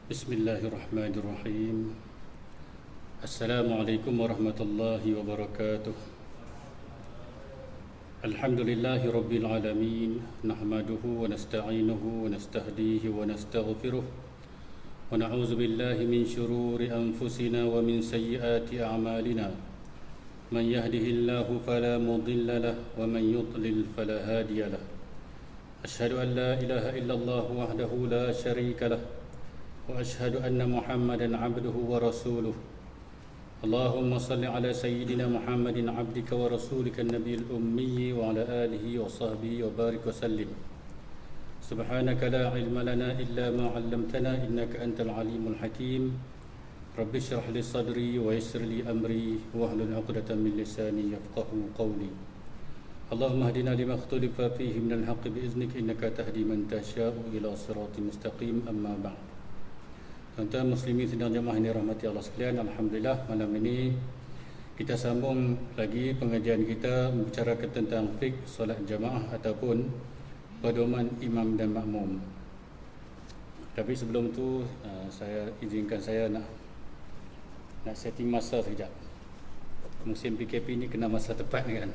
Bismillahirrahmanirrahim. Assalamualaikum warahmatullahi wabarakatuh. Alhamdulillahi rabbil alamin. Nahmaduhu wa nasta'inuhu wa nastahdihi wa nastaghfiruh. Wa na'udzu billahi min shururi anfusina wa min sayyiati a'malina. Man yahdihillahu fala mudilla lahu wa man yudlil fala hadiya lahu. Asyhadu an la ilaha illallah wahdahu la syarika lahu. وأشهد أن محمدا عبده ورسوله اللهم صل على سيدنا محمد عبدك ورسولك النبي الأمي وعلى آله وصحبه وبارك وسلم سبحانك لا علم لنا إلا ما علمتنا إنك أنت العليم الحكيم رب اشرح لي صدري ويسر لي أمري واحلل عقدة من لساني يفقهوا قولي اللهم اهدنا لما اختلف فيه من الحق بإذنك إنك تهدي من تشاء إلى صراط مستقيم أما بعد. Tuan-tuan muslimin sidang jemaah ini rahmati Allah sekalian, alhamdulillah malam ini kita sambung lagi pengajian kita membicarakan tentang fiqh solat jemaah ataupun pedoman imam dan makmum. Tapi sebelum tu saya izinkan saya nak setting masa sekejap. Musim PKP ni kena masa tepat ni kan.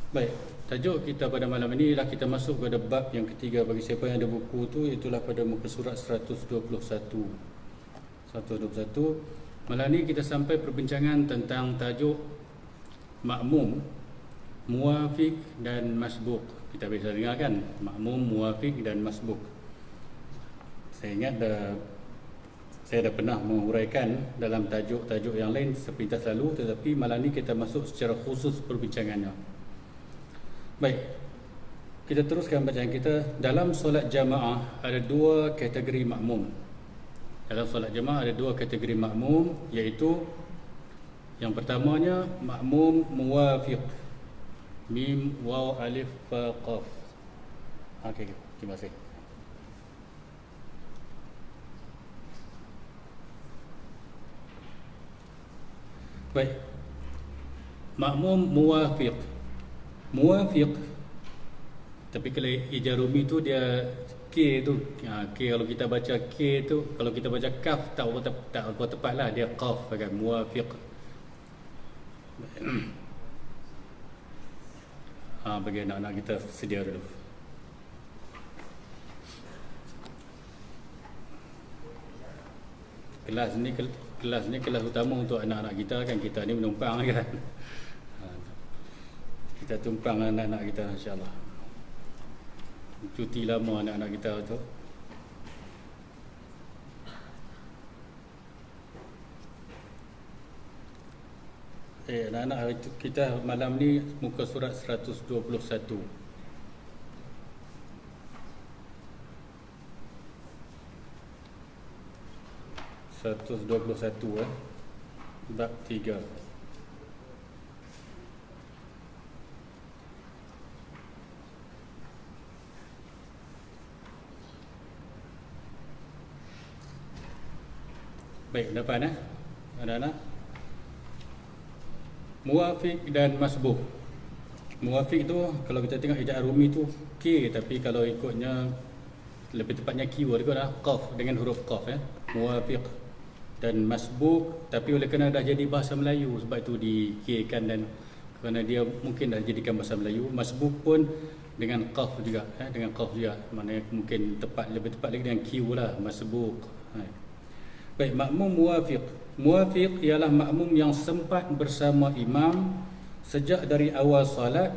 Baik, tajuk kita pada malam ini ialah kita masuk pada bab yang ketiga. Bagi siapa yang ada buku tu, itulah pada muka surat 121. Malam ini kita sampai perbincangan tentang tajuk makmum, muwafiq dan masbuk. Kita biasa dengar kan, makmum, muwafiq dan masbuk. Saya ingat saya dah pernah menguraikan dalam tajuk-tajuk yang lain sepintas lalu, tetapi malam ini kita masuk secara khusus perbincangannya. Baik, kita teruskan bacaan kita. Dalam solat jamaah ada dua kategori makmum. Dalam solat jamaah ada dua kategori makmum, iaitu yang pertamanya makmum muwafiq. Mim, waw, alif, fa, qaf. Okey, terima kasih. Baik, makmum muwafiq. Muwafiq, tapi kalau ijarumi tu dia K tu, K kalau kita baca K tu, kalau kita baca kaf tak tepat lah, dia qaf kan, muwafiq. Bagi anak-anak kita sedia dulu. Kelas ni kelas utama untuk anak-anak kita kan, kita ni menumpang kan. Kita tumpang anak-anak kita, insyaAllah. Cuti lama anak-anak kita tu. Anak-anak kita malam ni muka surat 121. 121 bab 3. Baik, dapat anak-anak? Muwafiq dan masbuk. Muwafiq tu kalau kita tengok ejaan rumi tu K, tapi kalau ikutnya lebih tepatnya Q lah, qaf dengan huruf qaf ya. Muwafiq dan masbuk, tapi oleh kerana dah jadi bahasa Melayu sebab itu di K kan, dan kerana dia mungkin dah jadikan bahasa Melayu. Masbuk pun dengan qaf juga dengan qaf juga. Maknanya mungkin lebih tepat lagi dengan Q lah, masbuk. Baik, makmum muwafiq. Muwafiq ialah makmum yang sempat bersama imam sejak dari awal solat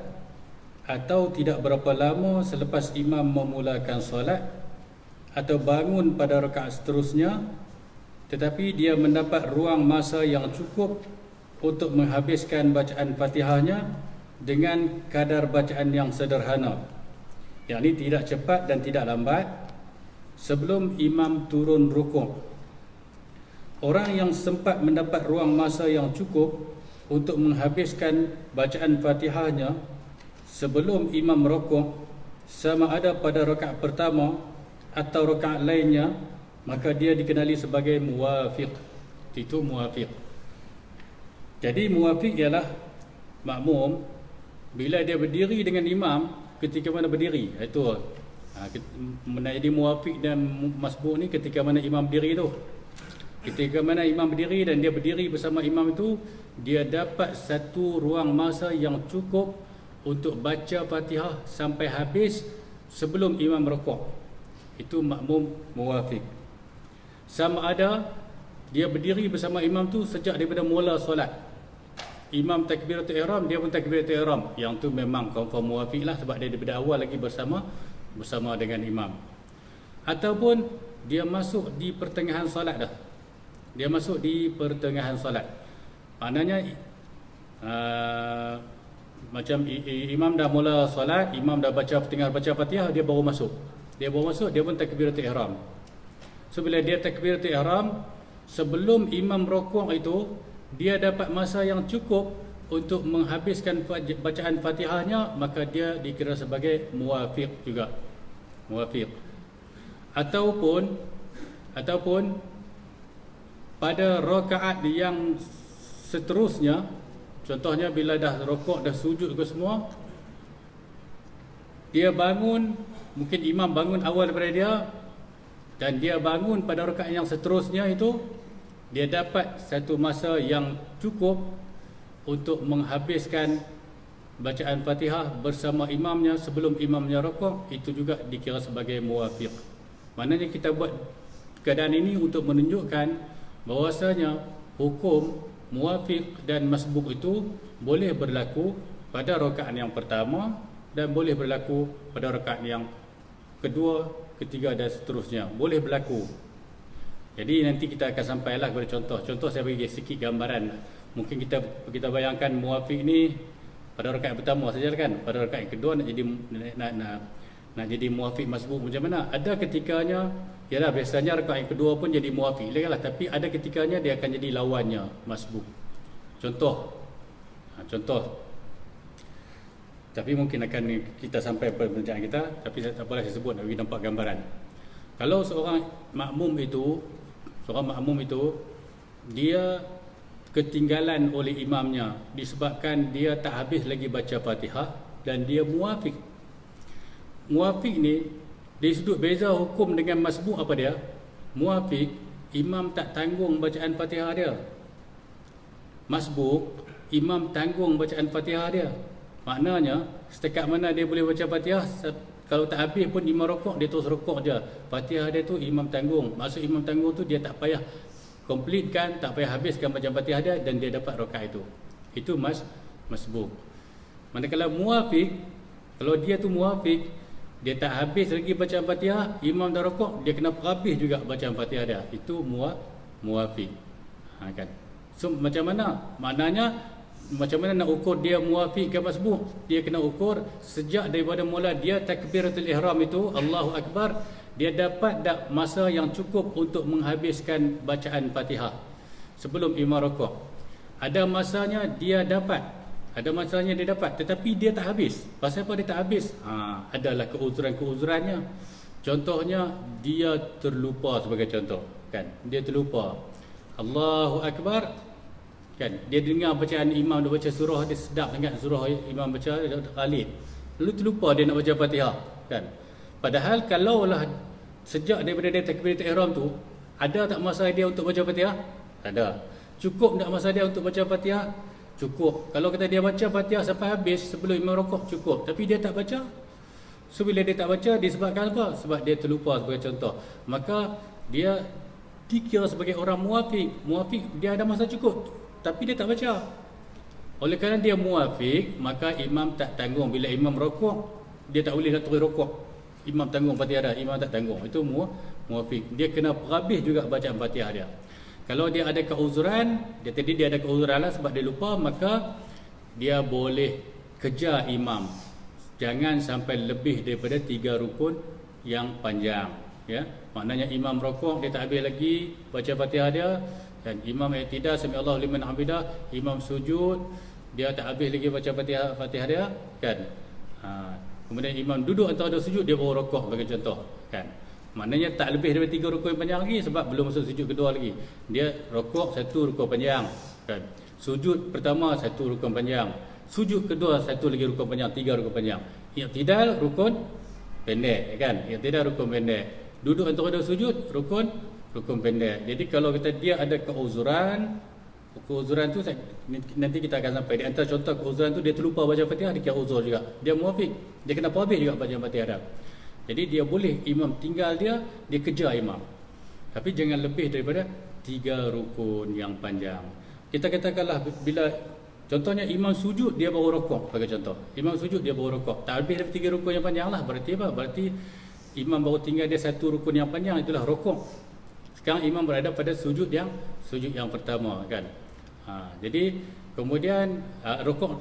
atau tidak berapa lama selepas imam memulakan solat, atau bangun pada rakaat seterusnya, tetapi dia mendapat ruang masa yang cukup untuk menghabiskan bacaan Fatihahnya dengan kadar bacaan yang sederhana, yakni tidak cepat dan tidak lambat, sebelum imam turun rukuk. Orang yang sempat mendapat ruang masa yang cukup untuk menghabiskan bacaan Fatihahnya sebelum imam rukuk, sama ada pada rakaat pertama atau rakaat lainnya, maka dia dikenali sebagai muwafiq. Itu muwafiq. Jadi muwafiq ialah makmum bila dia berdiri dengan imam ketika mana berdiri. Itu jadi muwafiq dan masbuk ni ketika mana imam berdiri tu. Ketika mana imam berdiri dan dia berdiri bersama imam itu, dia dapat satu ruang masa yang cukup untuk baca Fatihah sampai habis sebelum imam rukuk. Itu makmum muwafiq. Sama ada dia berdiri bersama imam tu sejak daripada mula solat. Imam takbiratul ihram, dia pun takbiratul ihram. Yang tu memang confirm muwafiq lah, sebab dia daripada awal lagi bersama dengan imam. Ataupun dia masuk di pertengahan solat dah. Dia masuk di pertengahan solat. Maknanya macam imam dah mula solat, imam dah tengah baca Fatihah, dia baru masuk. Dia pun takbiratul ihram. So bila dia takbiratul ihram, sebelum imam rukuk itu, dia dapat masa yang cukup untuk menghabiskan bacaan Fatihahnya, maka dia dikira sebagai muwafiq juga. Muwafiq. Ataupun pada rakaat yang seterusnya, contohnya bila dah rukuk, dah sujud ke semua, dia bangun, mungkin imam bangun awal daripada dia, dan dia bangun pada rakaat yang seterusnya itu, dia dapat satu masa yang cukup untuk menghabiskan bacaan Fatihah bersama imamnya sebelum imamnya rukuk. Itu juga dikira sebagai muwafiq. Maknanya kita buat keadaan ini untuk menunjukkan bahwasanya hukum muwafiq dan masbuk itu boleh berlaku pada rakaat yang pertama dan boleh berlaku pada rakaat yang kedua, ketiga dan seterusnya. Boleh berlaku. Jadi nanti kita akan sampailah kepada contoh. Saya bagi sikit gambaran. Mungkin kita bayangkan muwafiq ni pada rakaat pertama saja kan. Pada rakaat yang kedua nak jadi muwafiq masbuk macam mana? Ada ketikanya, yalah biasanya rakaat yang kedua pun jadi muwafiq lah, tapi ada ketikanya dia akan jadi lawannya masbuk. Contoh. Tapi mungkin akan kita sampai perbincangan kita, tapi tak apalah saya sebut nak bagi nampak gambaran. Kalau seorang makmum itu dia ketinggalan oleh imamnya disebabkan dia tak habis lagi baca Fatihah dan dia muwafiq. Muwafiq ni dari sudut beza hukum dengan masbuk apa dia? Muwafiq, imam tak tanggung bacaan Fatihah dia. Masbuk, imam tanggung bacaan Fatihah dia. Maknanya setakat mana dia boleh baca Fatihah, kalau tak habis pun imam rukuk, dia terus rukuk je. Fatihah dia tu imam tanggung. Maksud imam tanggung tu dia tak payah completekan, tak payah habiskan bacaan Fatihah dia dan dia dapat rakaat itu. Itu masbuk. Manakala muwafiq, kalau dia tu muwafiq, dia tak habis lagi bacaan Fatihah, imam dah rukuk, dia kena habis juga bacaan Fatihah dia. Itu muwafiq. Kan? So macam mana? Maknanya macam mana nak ukur dia muwafiq ke masbuk? Dia kena ukur sejak daripada mula dia takbiratul ihram itu, Allahu Akbar, dia dapat tak masa yang cukup untuk menghabiskan bacaan Fatihah sebelum imam rukuk. Ada masanya dia dapat, tetapi dia tak habis. Pasal apa dia tak habis? Adalah keuzuran-keuzurannya. Contohnya dia terlupa, sebagai contoh kan. Dia terlupa Allahu Akbar kan, dia dengar bacaan imam, dia baca surah, dia sedap sangat surah imam baca Khalid, lalu terlupa dia nak baca Fatihah kan. Padahal kalaulah sejak daripada dia takbiratul ihram tu, ada tak masa dia untuk baca Fatihah? Ada. Cukup tak masa dia untuk baca Fatihah? Cukup. Kalau kata dia baca Fatihah sampai habis sebelum imam rukuk, cukup. Tapi dia tak baca. So bila dia tak baca, disebabkan apa? Sebab dia terlupa, sebagai contoh. Maka dia dikira sebagai orang muwafiq. Muwafiq dia ada masa cukup, tapi dia tak baca. Oleh kerana dia muwafiq, maka imam tak tanggung. Bila imam rukuk, dia tak boleh nak terus rukuk. Imam tanggung Fatihah dah, imam tak tanggung. Itu muwafiq. Dia kena habis juga bacaan Fatihah dia. Kalau dia ada keuzuran, dia ada keuzuran lah sebab dia lupa, maka dia boleh kejar imam. Jangan sampai lebih daripada 3 rukun yang panjang, ya. Maknanya imam rukuk, dia tak habis lagi baca Fatihah dia, dan imam i'tidal sami Allahu liman hamidah, imam sujud, dia tak habis lagi baca Fatihah dia kan. Kemudian imam duduk atau ada sujud, dia baru rukuk, bagi contoh kan. Maknanya tak lebih daripada 3 rukun yang panjang lagi, sebab belum masuk sujud kedua lagi. Dia rukuk 1 rukun panjang kan. Sujud pertama 1 rukun panjang. Sujud kedua 1 lagi rukun panjang, 3 rukun panjang. I'tidal rukun pendek kan. I'tidal rukun pendek. Duduk antara 2 sujud rukun pendek. Jadi kalau kita dia ada keuzuran tu nanti kita akan sampai. Di antara contoh keuzuran tu, dia terlupa baca Fatihah, dia kira uzur juga. Dia muafiq, dia kena tabih juga baca Fatihah dah. Jadi dia boleh imam tinggal dia kejar imam. Tapi jangan lebih daripada 3 rukun yang panjang. Kita katakanlah bila contohnya imam sujud dia baru rukuk, bagi contoh. Imam sujud dia baru rukuk. Tak lebih daripada 3 rukun yang panjang lah. Berarti apa? Berarti imam baru tinggal dia 1 rukun yang panjang, itulah rukuk. Sekarang imam berada pada sujud yang pertama kan. Jadi kemudian rukuk,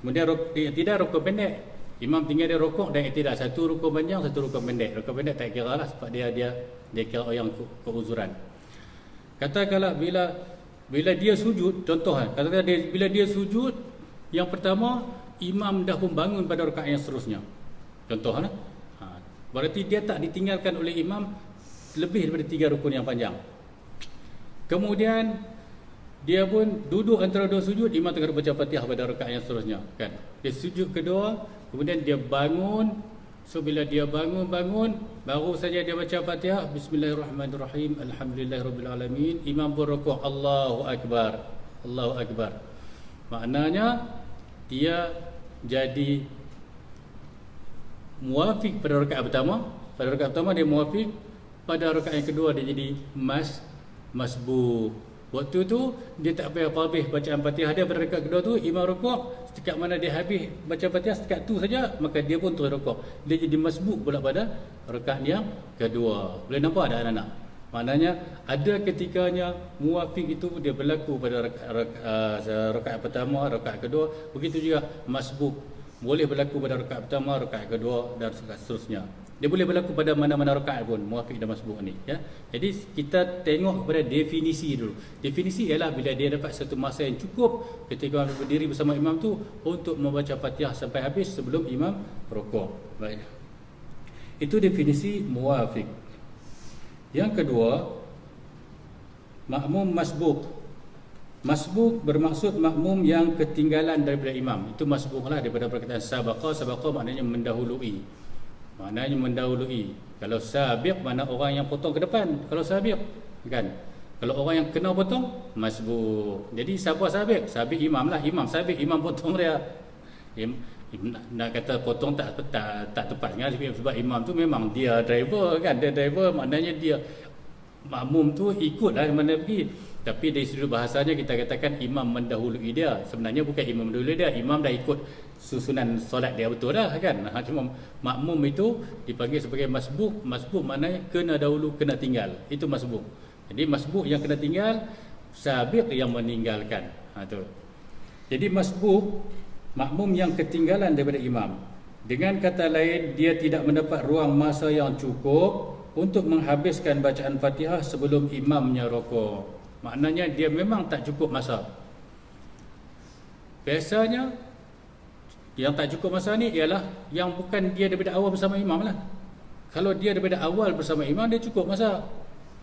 kemudian tidak rukuk pendek. Imam tinggal dia rukuk dan tidak 1 rukun panjang, 1 rukun pendek. Rukun pendek tak kira lah, sebab dia kira orang keuzuran. Katakanlah bila dia sujud, contoh katakanlah bila dia sujud yang pertama, imam dah pun bangun pada rakaat yang seterusnya. Contoh berarti dia tak ditinggalkan oleh imam lebih daripada 3 rukun yang panjang. Kemudian dia pun duduk antara 2 sujud, imam tengah baca Fatihah pada rakaat yang seterusnya kan. Dia sujud kedua, kemudian dia bangun. So bila dia bangun baru saja dia baca Fatihah, bismillahirrahmanirrahim, alhamdulillahirabbil alamin. Imam pun rukuk, Allahu akbar. Allahu akbar. Maknanya dia jadi muafiq pada rakaat pertama. Pada rakaat pertama dia muafiq, pada rakaat yang kedua dia jadi masbuk. Waktu tu dia tak payah habis bacaan Fatihah dia. Pada rakaat kedua tu imam rukuk, setiap mana dia habis baca Fatihah setiap tu saja, maka dia pun terus rukuk. Dia jadi masbuk pula pada rakaat yang kedua. Boleh nampak ada anak-anak? Maknanya ada ketikanya muafiq itu dia berlaku pada rakaat pertama, rakaat kedua. Begitu juga masbuk boleh berlaku pada rakaat pertama, rakaat kedua dan seterusnya. Dia boleh berlaku pada mana-mana rakaat pun, muafiq dan masbuk ni ya. Jadi kita tengok kepada definisi dulu. Definisi ialah bila dia dapat satu masa yang cukup ketika berdiri bersama imam tu untuk membaca Fatihah sampai habis sebelum imam rukuk. Baik. Itu definisi muafiq. Yang kedua, makmum masbuk. Masbuk bermaksud makmum yang ketinggalan daripada imam. Itu masbuklah daripada perkataan sabaqa. Sabaqa maknanya mendahului. Kalau sabiq mana orang yang potong ke depan. Kalau sabiq kan. Kalau orang yang kena potong, masbuk. Jadi siapa sabiq? Sabiq imam lah. Imam sabiq, imam potong dia. Nak kata potong tak tepat kan? Sebab imam tu memang dia driver kan. Dia driver maknanya dia makmum tu ikutlah mana pergi. Tapi dari sudut bahasanya kita katakan imam mendahului dia. Sebenarnya bukan imam mendahului dia, imam dah ikut susunan solat dia betul dah kan. Cuma makmum itu dipanggil sebagai masbuk. Masbuk maknanya kena dahulu, kena tinggal. Itu masbuk. Jadi masbuk yang kena tinggal, sabiq yang meninggalkan. Tu. Jadi masbuk makmum yang ketinggalan daripada imam. Dengan kata lain, dia tidak mendapat ruang masa yang cukup untuk menghabiskan bacaan Fatihah sebelum imamnya rukuk. Maknanya dia memang tak cukup masa. Biasanya yang tak cukup masa ni ialah yang bukan dia daripada awal bersama imam lah. Kalau dia daripada awal bersama imam, dia cukup masa.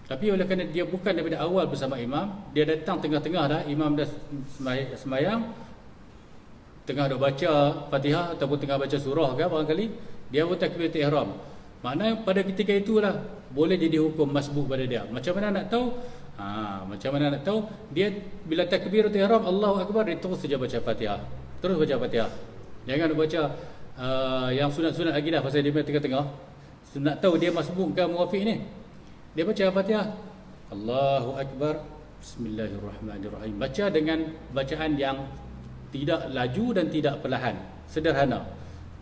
Tapi oleh kerana dia bukan daripada awal bersama imam, dia datang tengah-tengah dah, imam dah sembahyang, tengah duk baca Fatihah ataupun tengah baca surah ke barangkali, dia pun takbiratul ihram. Maknanya pada ketika itulah boleh jadi hukum masbuk pada dia. Macam mana nak tahu? Dia bila takbiratul ihram Allahu akbar, dia terus saja baca Fatihah. Terus baca Fatihah. Jangan baca yang sunat-sunat lagi dah, pasal dia tengah-tengah. Nak tahu dia masbuk ke muafiq ni, dia baca Fatihah Allahu akbar, bismillahirrahmanirrahim. Baca dengan bacaan yang tidak laju dan tidak perlahan, sederhana.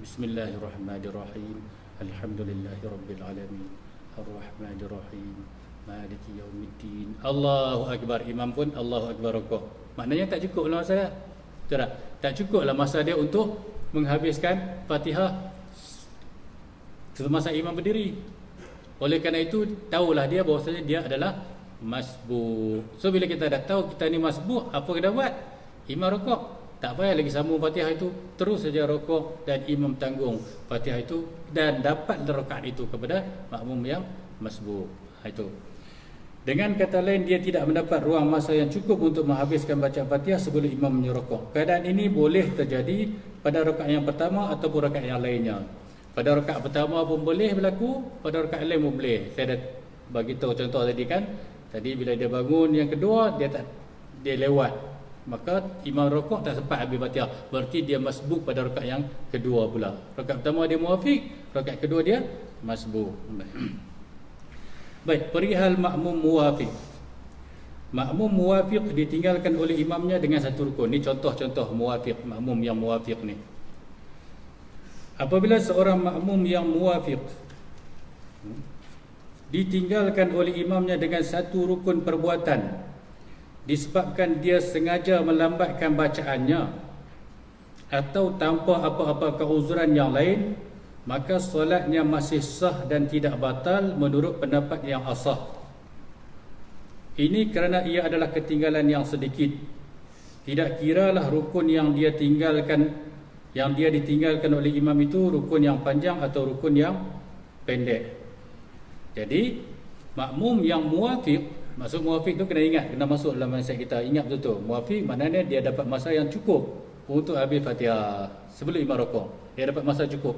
Bismillahirrahmanirrahim, alhamdulillahirabbil alamin, arrahmanirrahim, maliki yaumiddin, Allahu akbar. Imam pun Allahu akbar rukuk. Maknanya tak cukup lah masa dia. Betul tak? Tak cukup lah masa dia untuk menghabiskan Fatihah semasa imam berdiri. Oleh kerana itu, tahulah dia bahawasanya dia adalah masbuk. So bila kita dah tahu kita ni masbuk, apa kita buat? Imam rukuk, tak payah lagi sambung Fatihah itu, terus saja rukuk dan imam tanggung Fatihah itu dan dapat rakaat itu kepada makmum yang masbuk. Itu. Dengan kata lain, dia tidak mendapat ruang masa yang cukup untuk menghabiskan bacaan Fatihah sebelum imam menyerokok. Keadaan ini boleh terjadi pada rakaat yang pertama ataupun rakaat yang lainnya. Pada rakaat pertama pun boleh berlaku, pada rakaat lain pun boleh. Saya dah bagi tahu contoh tadi kan. Tadi bila dia bangun yang kedua, dia lewat, maka imam rokok tak sempat habis Fatihah, berarti dia masbuk pada rakaat yang kedua pula. Rakaat pertama dia muafiq, rakaat kedua dia masbuk. Baik, perihal makmum muwafiq. Makmum muwafiq ditinggalkan oleh imamnya dengan satu rukun. Ini contoh-contoh muwafiq, makmum yang muwafiq ni. Apabila seorang makmum yang muwafiq ditinggalkan oleh imamnya dengan satu rukun perbuatan disebabkan dia sengaja melambatkan bacaannya atau tanpa apa-apa keuzuran yang lain, maka solatnya masih sah dan tidak batal menurut pendapat yang asah. Ini kerana ia adalah ketinggalan yang sedikit. Tidak kiralah rukun yang dia ditinggalkan oleh imam itu rukun yang panjang atau rukun yang pendek. Jadi makmum yang muwafiq, maksud muwafiq tu kena ingat, kena masuk dalam mindset kita. Ingat betul-betul, muwafiq maknanya dia dapat masa yang cukup untuk habis Fatihah sebelum imam rukuk. Dia dapat masa cukup.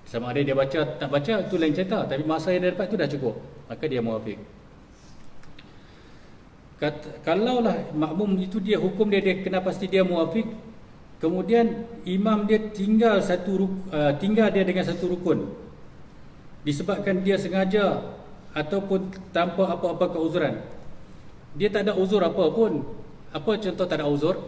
Sama ada dia baca tak baca itu lain cerita, tapi masa yang dia dapat tu dah cukup, maka dia muwafiq. Kalaulah makmum itu dia hukum dia kena pasti dia muwafiq, kemudian imam dia tinggal dia dengan satu rukun disebabkan dia sengaja ataupun tanpa apa-apa keuzuran. Dia tak ada uzur apa pun. Apa contoh tak ada uzur?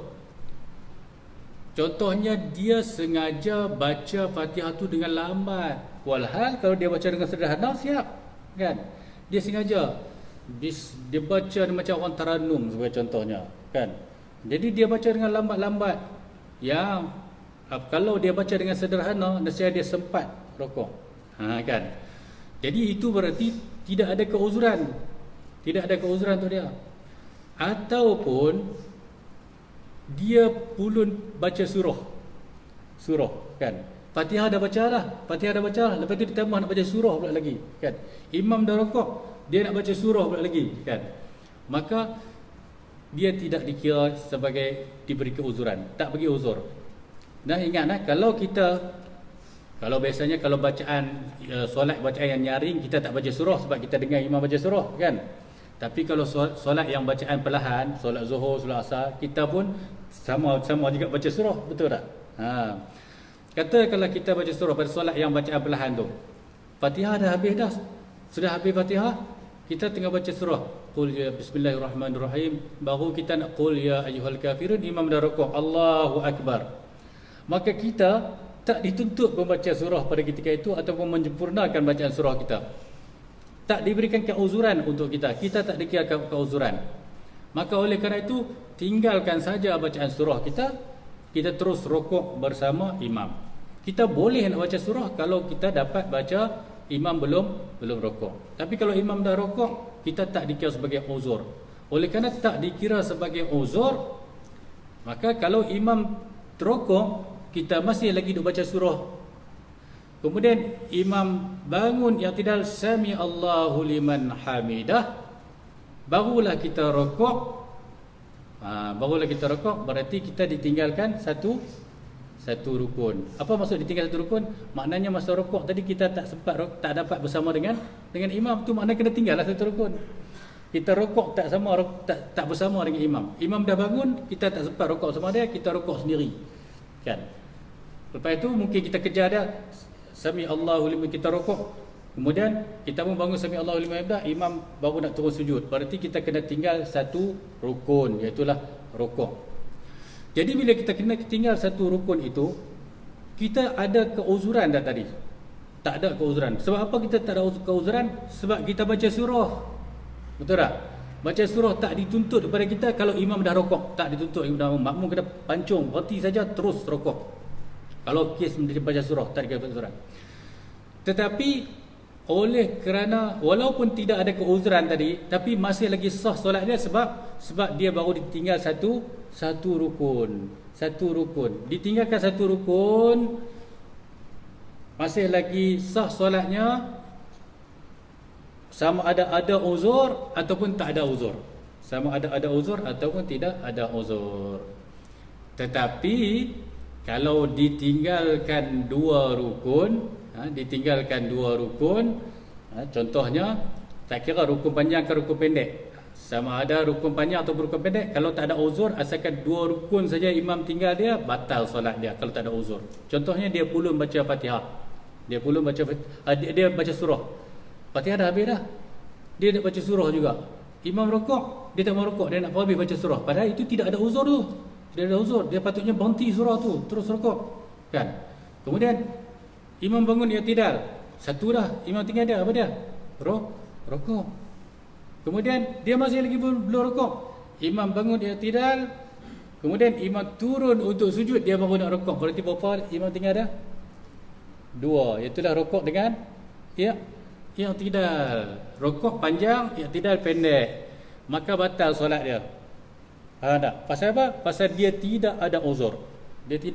Contohnya dia sengaja baca Fatihah tu dengan lambat. Walhal kalau dia baca dengan sederhana siap, kan? Dia sengaja dia baca macam orang taranum sebagai contohnya, kan? Jadi dia baca dengan lambat-lambat. Yang kalau dia baca dengan sederhana, nescaya dia sempat rukuk. Kan? Jadi itu berarti tidak ada keuzuran. Tidak ada keuzuran tu dia. Ataupun dia pulun baca surah, kan? Fatihah dah baca dah, lepas tu ditambah nak baca surah pula lagi, kan? Imam dah rukuk, dia nak baca surah pula lagi, kan? Maka dia tidak dikira sebagai diberi keuzuran, tak bagi uzur. Nah, ingatlah kalau biasanya kalau bacaan solat bacaan yang nyaring, kita tak baca surah sebab kita dengar imam baca surah, kan? Tapi kalau solat yang bacaan perlahan, solat zuhur, solat asar, kita pun sama juga baca surah, betul tak? Kata kalau kita baca surah pada solat yang bacaan perlahan tu, Fatihah dah habis dah. Sudah habis Fatihah, kita tengah baca surah. Qul ya bismillahirrahmanirrahim, baru kita nak qul ya ayyuhal kafirun, imam dah rukuk, Allahu akbar. Maka kita tak dituntut membaca surah pada ketika itu ataupun menyempurnakan bacaan surah kita. Tak diberikan keuzuran untuk kita. Kita tak dikira keuzuran. Maka oleh kerana itu, tinggalkan saja bacaan surah kita. Kita terus rukuk bersama imam. Kita boleh nak baca surah kalau kita dapat baca imam belum rukuk. Tapi kalau imam dah rukuk, kita tak dikira sebagai uzur. Oleh kerana tak dikira sebagai uzur, maka kalau imam rukuk, kita masih lagi duk baca surah, kemudian imam bangun i'tidal, sami Allahu liman hamidah, barulah kita rukuk. Berarti kita ditinggalkan satu rukun. Apa maksud ditinggal satu rukun? Maknanya masa rukuk tadi kita tak dapat bersama dengan imam, tu maknanya kena tinggallah satu rukun. Kita rukuk tak bersama dengan imam. Imam dah bangun, kita tak sempat rukuk sama dia, kita rukuk sendiri, kan? Lepas itu mungkin kita kejar dia, sami Allahu liman, kita rukuk, kemudian kita pun bangun sami Allahu liman hamidah, imam baru nak turun sujud. Berarti kita kena tinggal satu rukun, iaitulah rukuk. Jadi bila kita kena tinggal satu rukun itu, kita ada keuzuran dah tadi? Tak ada keuzuran. Sebab apa kita tak ada keuzuran? Sebab kita baca surah. Betul tak? Baca surah tak dituntut kepada kita kalau imam dah rukuk, tak dituntut. Makmum kena pancung, berhenti saja terus rukuk. Kalau kes dia baca surah, tak dikira keuzuran. Tetapi oleh kerana walaupun tidak ada keuzuran tadi, tapi masih lagi sah solat dia sebab dia baru ditinggal satu rukun. Ditinggalkan satu rukun, masih lagi sah solatnya sama ada uzur ataupun tak ada uzur. Sama ada uzur ataupun tidak ada uzur. Tetapi kalau ditinggalkan dua rukun, contohnya tak kira rukun panjang ke rukun pendek, sama ada rukun panjang atau rukun pendek, kalau tak ada uzur, asalkan dua rukun saja imam tinggal dia, batal solat dia kalau tak ada uzur. Contohnya dia pulun baca Fatihah, dia baca surah, Fatihah dah habis dah, dia nak baca surah juga, imam rokok, dia tak mau rokok, dia nak habis baca surah, padahal itu tidak ada uzur tu. Dia ada uzur, dia patutnya berhenti surah tu, terus rokok, kan? Kemudian imam bangun i'tidal, satu dah, imam tinggal dia, apa dia? Rokok. Kemudian dia masih lagi belum rokok, imam bangun i'tidal, kemudian imam turun untuk sujud, dia baru nak rokok. Berarti berapa imam tinggal dia? Dua, itulah rokok dengan i'tidal. Rokok panjang, i'tidal pendek, maka batal solat dia. Tak? Pasal apa? Pasal dia tidak ada uzur. Jadi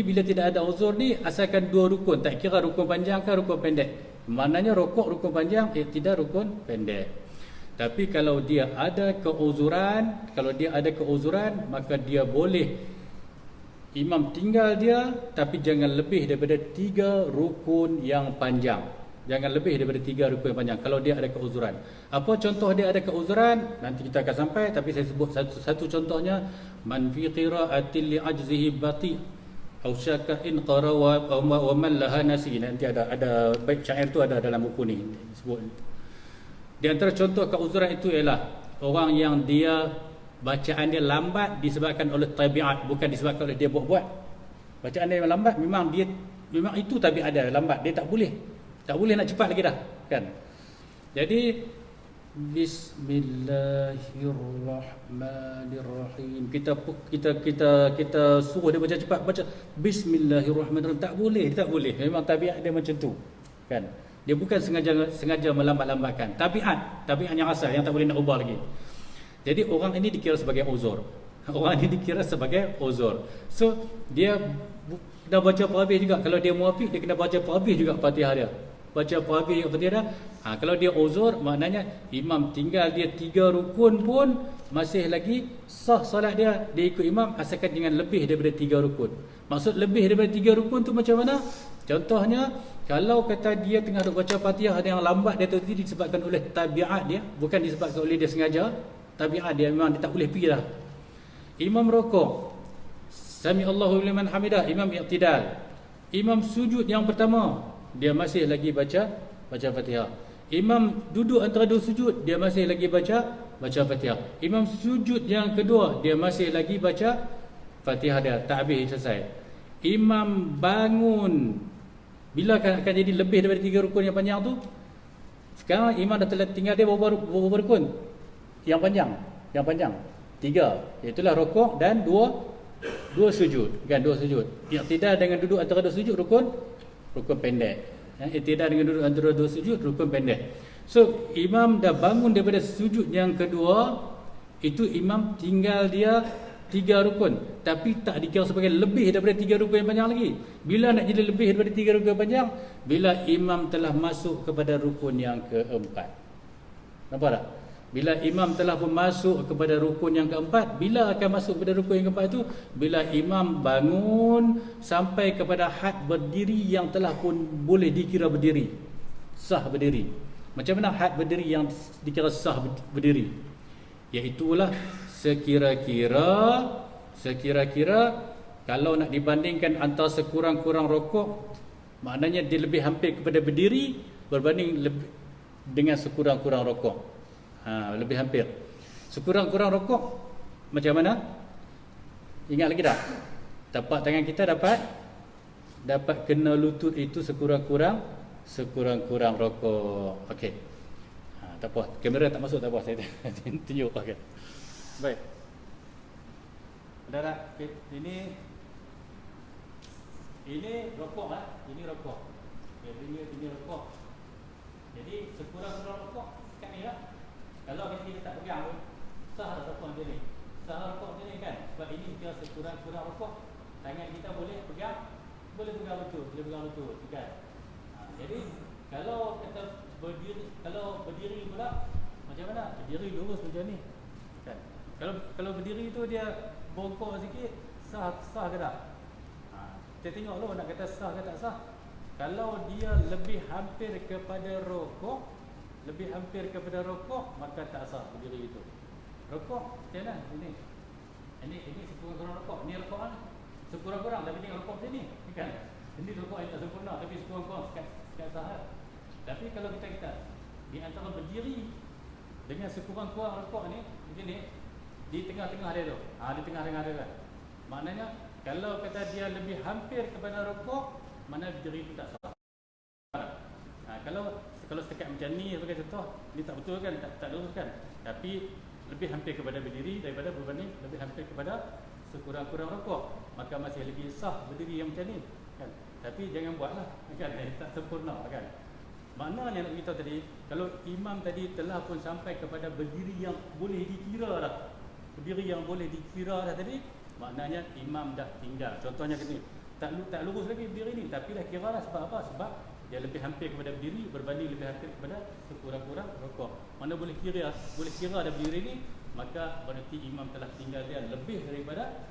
bila tidak ada uzur ni, asalkan dua rukun, tak kira rukun panjang ke rukun pendek. Maknanya rokok rukun panjang, i'tidal rukun pendek. Tapi kalau dia ada keuzuran, maka dia boleh imam tinggal dia, tapi jangan lebih daripada 3 rukun yang panjang. Kalau dia ada keuzuran. Apa contoh dia ada keuzuran? Nanti kita akan sampai, tapi saya sebut satu contohnya. Man fi qira'atin li ajzihi bati au syaka in qara wa man laha nasi. Nanti ada baik syair tu ada dalam buku ni sebut. Di antara contoh keuzuran itu ialah orang yang dia bacaan dia lambat disebabkan oleh tabiat, bukan disebabkan oleh dia buat-buat. Bacaan dia lambat memang itu tabiat dia lambat, dia tak boleh nak cepat lagi dah, kan? Jadi bismillahirrahmanirrahim. Kita suruh dia baca cepat, baca bismillahirrahmanirrahim, tak boleh. Memang tabiat dia macam tu, kan? Dia bukan sengaja melambat-lambatkan. Tabiat yang asal yang tak boleh nak ubah lagi. Jadi orang ini dikira sebagai uzur. So dia dah baca parabih juga. Kalau dia muafiq, dia kena baca parabih juga Fatihah dia. Kalau dia uzur, maknanya imam tinggal dia 3 rukun pun masih lagi sah solat dia ikut imam, asalkan dengan lebih daripada 3 rukun. Maksud lebih daripada 3 rukun tu macam mana? Contohnya, kalau kata dia tengah duk baca Fatihah yang lambat, dia tu disebabkan oleh tabiat dia, bukan disebabkan oleh dia sengaja. Tabiat dia memang dia tak boleh pergi dah. Imam rokok, Sami Allahu liman hamidah, imam i'tidal. Imam sujud yang pertama, dia masih lagi baca Fatihah. Imam duduk antara dua sujud, dia masih lagi baca Fatihah. Imam sujud yang kedua, dia masih lagi baca Fatihah dia, tak habis selesai. Imam bangun, bila akan jadi lebih daripada 3 rukun yang panjang tu? Sekarang imam dah tinggal dia berapa rukun? Yang panjang 3, iaitu rokok dan dua sujud, kan? 2 sujud. I'tidal dengan duduk antara 2 sujud rukun pendek. I'tidal dengan duduk antara 2 sujud rukun pendek. So imam dah bangun daripada sujud yang kedua, itu imam tinggal dia 3 rukun, tapi tak dikira sebagai lebih daripada 3 rukun yang panjang lagi. Bila nak jadi lebih daripada 3 rukun yang panjang? Bila imam telah masuk kepada rukun yang keempat. Nampak tak? Bila imam telah pun masuk kepada rukun yang keempat, bila akan masuk kepada rukun yang keempat itu? Bila imam bangun sampai kepada had berdiri yang telah pun boleh dikira berdiri, sah berdiri. Macam mana had berdiri yang dikira sah berdiri? Iaitulah sekira-kira kalau nak dibandingkan antara sekurang-kurang rokok, maknanya dia lebih hampir kepada berdiri berbanding dengan sekurang-kurang rokok. Lebih hampir. Sekurang-kurang rokok macam mana? Ingat lagi tak? Tapak tangan kita dapat kena lutut itu sekurang-kurang rokok. Okey. Tak apa, kamera tak masuk, tak apa, saya tunjuk. Okey. Baik. Dah tak? Okay. Ini rokok ini rokok. Ini rokok. Jadi sekurang-kurang rokok kat ni lah. Kalau kita tak pegang pun sah rokok macam ni. Kan? Sebab ini kira sekurang-kurang rokok. Tangan kita boleh pegang lutut, kan? Jadi Kalau kata berdiri, kalau berdiri pula macam mana? Berdiri lurus macam ni. Kan? Kalau berdiri tu dia bongkok sikit, sah ke tak? Kita tengok dulu nak kata sah ke tak sah. Kalau dia lebih hampir kepada rukuk, maka tak sah berdiri itu. Rukuk macam mana? Ini sekurang-kurang rukuk. Ni rukuk kan? Sekurang-kurang tapi tengok rukuk macam ni, kan? Ini rukuk yang tak sempurna tapi sekurang-kurang sekat sah. Tapi kalau kita di antara berdiri dengan sekurang-kurang rukuk ni macam ni, di tengah-tengah dia tu. Di tengah-tengah dia kan. Maknanya kalau kata dia lebih hampir kepada rukuk, mana berdiri itu tak sah. Kalau setakat macam ni sebagai contoh, ni tak betul kan, tak lurus kan. Tapi lebih hampir kepada berdiri daripada berbanding lebih hampir kepada sekurang-kurang rukuk, maka masih lagi sah berdiri yang macam ni kan. Tapi jangan buatlah kan, tak sempurna kan. Maknanya nak beritahu tadi, kalau imam tadi telah pun sampai kepada berdiri yang boleh dikira dah, berdiri yang boleh dikira dah tadi, maknanya imam dah tinggal. Contohnya ni, tak lurus lagi berdiri ni, tapi dah kira lah. Sebab apa? Sebab dia lebih hampir kepada berdiri berbanding lebih hampir kepada sekurang-kurang rukuk. Mana boleh kira dah berdiri ni, maka berarti imam telah tinggal dia lebih daripada,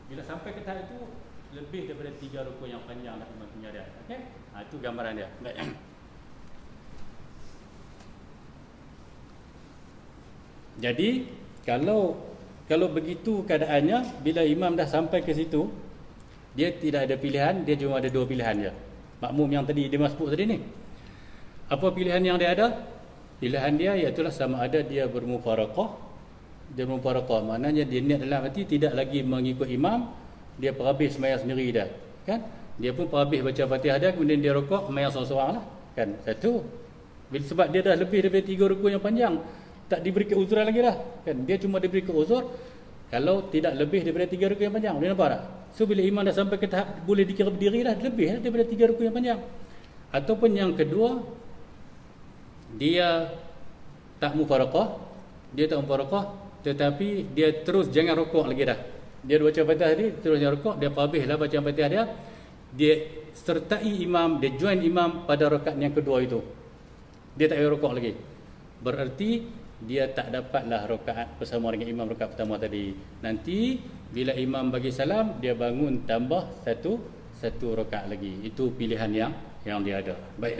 bila sampai ke tahap itu, lebih daripada 3 rukuk yang panjang dah imam tinggal dia. Okey? Itu gambaran dia. Baik. Jadi kalau begitu keadaannya, bila imam dah sampai ke situ, dia tidak ada pilihan, dia cuma ada 2 pilihan je. Makmum yang tadi dia masbuk tadi ni, apa pilihan yang dia ada? Pilihan dia iaitulah sama ada dia bermufaraqah. Dia bermufaraqah maknanya dia niat dalam hati tidak lagi mengikut imam, dia perhabis sembahyang sendiri dah, kan? Dia pun perhabis baca Fatihah dia, kemudian dia rukuk sembahyang seorang-seorang lah, kan? Satu, sebab dia dah lebih daripada 3 rukuk yang panjang, tak diberi keuzuran lagi dah, kan? Dia cuma diberi keuzur kalau tidak lebih daripada 3 rukuk yang panjang. Boleh nampak tak? So bila imam dah sampai ke tahap boleh dikira berdiri dah, lebih daripada 3 rukuk yang panjang. Ataupun yang kedua, dia tak mufaraqah, tetapi dia terus jangan rukuk lagi dah. Dia baca Fatihah tadi, terus jangan rukuk, dia habislah baca Fatihah dia sertai imam, dia join imam pada rakaat yang kedua itu. Dia tak payah rukuk lagi. Berarti dia tak dapatlah rakaat bersama dengan imam rakaat pertama tadi. Nanti bila imam bagi salam, dia bangun tambah satu rakaat lagi. Itu pilihan yang dia ada. Baik.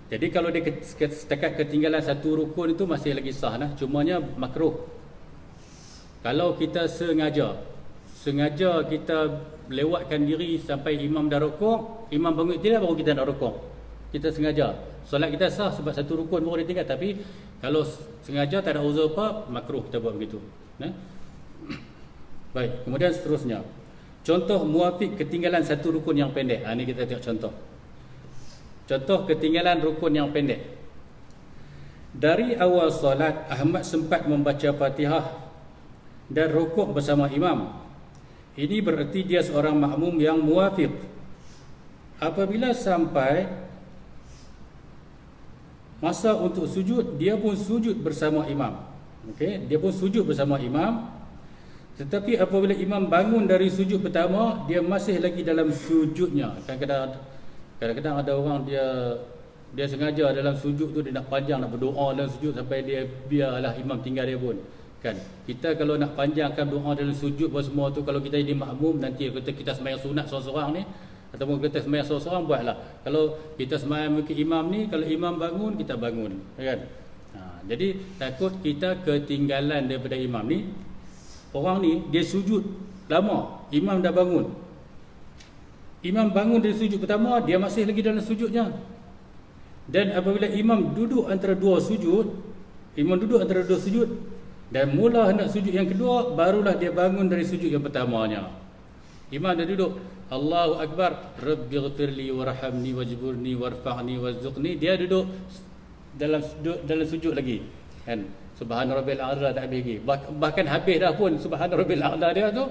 Jadi kalau dia setakat ketinggalan 1 rukun itu masih lagi sah lah, cumanya makruh. Kalau kita sengaja kita lewatkan diri sampai imam dah rukuk, imam bangun tidak, baru kita nak rukuk. Kita sengaja, solat kita sah sebab 1 rukun baru dia tinggal. Tapi kalau sengaja tak ada uzur apa, makruh kita buat begitu. Baik, kemudian seterusnya, contoh muafiq ketinggalan 1 rukun yang pendek. Ini kita tengok contoh ketinggalan rukun yang pendek. Dari awal solat, Ahmad sempat membaca Fatihah dan rukuk bersama imam. Ini bererti dia seorang makmum yang muafiq. Apabila sampai masa untuk sujud, dia pun sujud bersama imam. Okey, dia pun sujud bersama imam. Tetapi apabila imam bangun dari sujud pertama, dia masih lagi dalam sujudnya. Kadang-kadang ada orang dia sengaja dalam sujud tu dia nak panjang, nak berdoa dalam sujud sampai dia biarlah imam tinggal dia pun. Kan? Kita kalau nak panjangkan doa dalam sujud apa semua tu, kalau kita jadi makmum, nanti kita sembahyang sunat seorang-seorang ni, ataupun kita sembahyang seorang-seorang, buatlah. Kalau kita sembahyang mungkin imam ni, kalau imam bangun, kita bangun, kan? Jadi takut kita ketinggalan daripada imam ni. Orang ni dia sujud lama, imam dah bangun. Imam bangun dari sujud pertama, dia masih lagi dalam sujudnya. Dan apabila imam duduk antara dua sujud dan mula hendak sujud yang kedua, barulah dia bangun dari sujud yang pertamanya. Imam dah duduk, Allahu Akbar, Rabbighfirli warhamni wajburni warfa'ni warzuqni. Dia duduk dalam sujud lagi, kan? Subhana rabbil a'la tak habis lagi. Bahkan habis dah pun subhana rabbil a'la dia tu,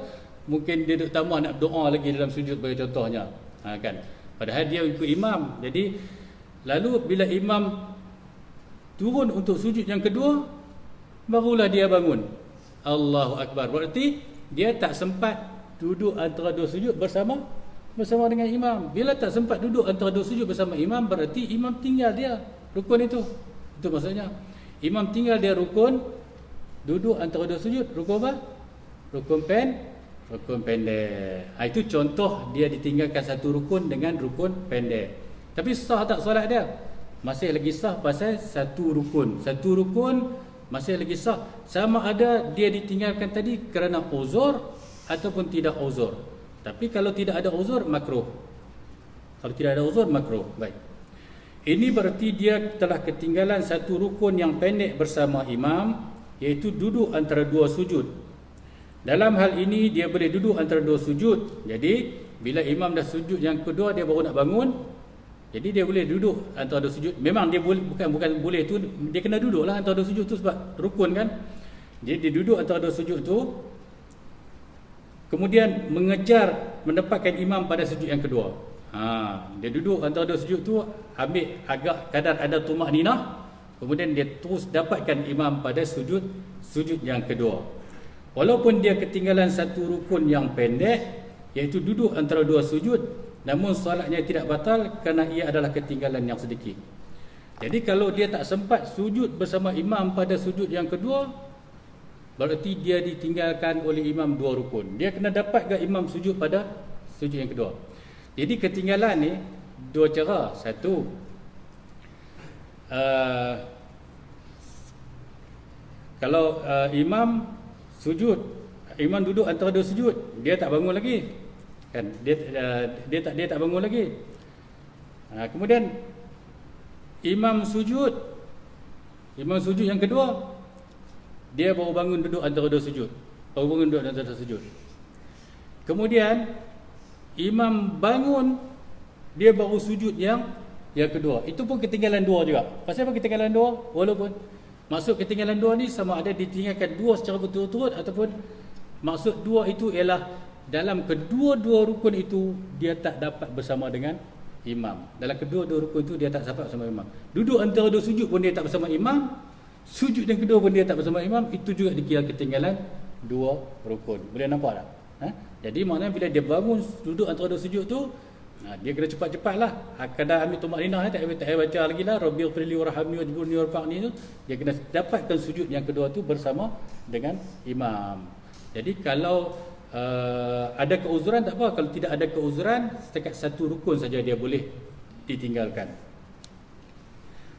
mungkin dia duduk tambah nak doa lagi dalam sujud bagi contohnya. Kan? Padahal dia ikut imam. Jadi lalu bila imam turun untuk sujud yang kedua, barulah dia bangun. Allahu Akbar. Berarti dia tak sempat duduk antara dua sujud bersama bersama dengan imam. Bila tak sempat duduk antara dua sujud bersama imam, berarti imam tinggal dia rukun itu. Itu maksudnya. Imam tinggal dia rukun, duduk antara dua sujud, rukun apa? Rukun pendek. Itu contoh dia ditinggalkan satu rukun dengan rukun pendek. Tapi sah tak solat dia? Masih lagi sah pasal satu rukun. Satu rukun masih lagi sah. Sama ada dia ditinggalkan tadi kerana uzur ataupun tidak uzur. Tapi kalau tidak ada uzur, makruh. Kalau tidak ada uzur, makruh. Baik. Ini berarti dia telah ketinggalan satu rukun yang pendek bersama imam, iaitu duduk antara dua sujud. Dalam hal ini dia boleh duduk antara dua sujud. Jadi bila imam dah sujud yang kedua, dia baru nak bangun, jadi dia boleh duduk antara dua sujud. Memang dia boleh, bukan boleh tu, dia kena duduklah antara dua sujud tu sebab rukun kan. Jadi dia duduk antara dua sujud tu, kemudian mengejar mendapatkan imam pada sujud yang kedua. Dia duduk antara dua sujud tu, ambil agak kadar ada tumakninah, kemudian dia terus dapatkan imam pada sujud yang kedua. Walaupun dia ketinggalan satu rukun yang pendek, iaitu duduk antara dua sujud, namun solatnya tidak batal kerana ia adalah ketinggalan yang sedikit. Jadi kalau dia tak sempat sujud bersama imam pada sujud yang kedua, berarti dia ditinggalkan oleh imam dua rukun. Dia kena dapat ke imam sujud pada sujud yang kedua. Jadi ketinggalan ni dua cara. Satu, kalau imam sujud, imam duduk antara dua sujud, dia tak bangun lagi, kan? Dia tak bangun lagi. Kemudian imam sujud yang kedua, dia baru bangun duduk antara dua sujud. Kemudian imam bangun, dia baru sujud yang kedua. Itu pun ketinggalan dua juga. Pasal apa ketinggalan dua? Walaupun maksud ketinggalan dua ni sama ada ditinggalkan dua secara berturut-turut, ataupun maksud dua itu ialah dalam kedua-dua rukun itu dia tak dapat bersama dengan imam. Dalam kedua-dua rukun itu dia tak dapat bersama imam. Duduk antara dua sujud pun dia tak bersama imam. Sujud yang kedua pun dia tak bersama imam. Itu juga dikira ketinggalan dua rukun. Boleh nampak tak? Jadi maknanya bila dia bangun duduk antara dua sujud tu, dia kena cepat-cepatlah. Kadang ambil tumakninah, tak payah baca lagi lah Rabbighfirli warhamni wajburni warfa'ni tu. Dia kena dapatkan sujud yang kedua tu bersama dengan imam. Jadi kalau ada keuzuran tak apa. Kalau tidak ada keuzuran, setakat satu rukun saja dia boleh ditinggalkan.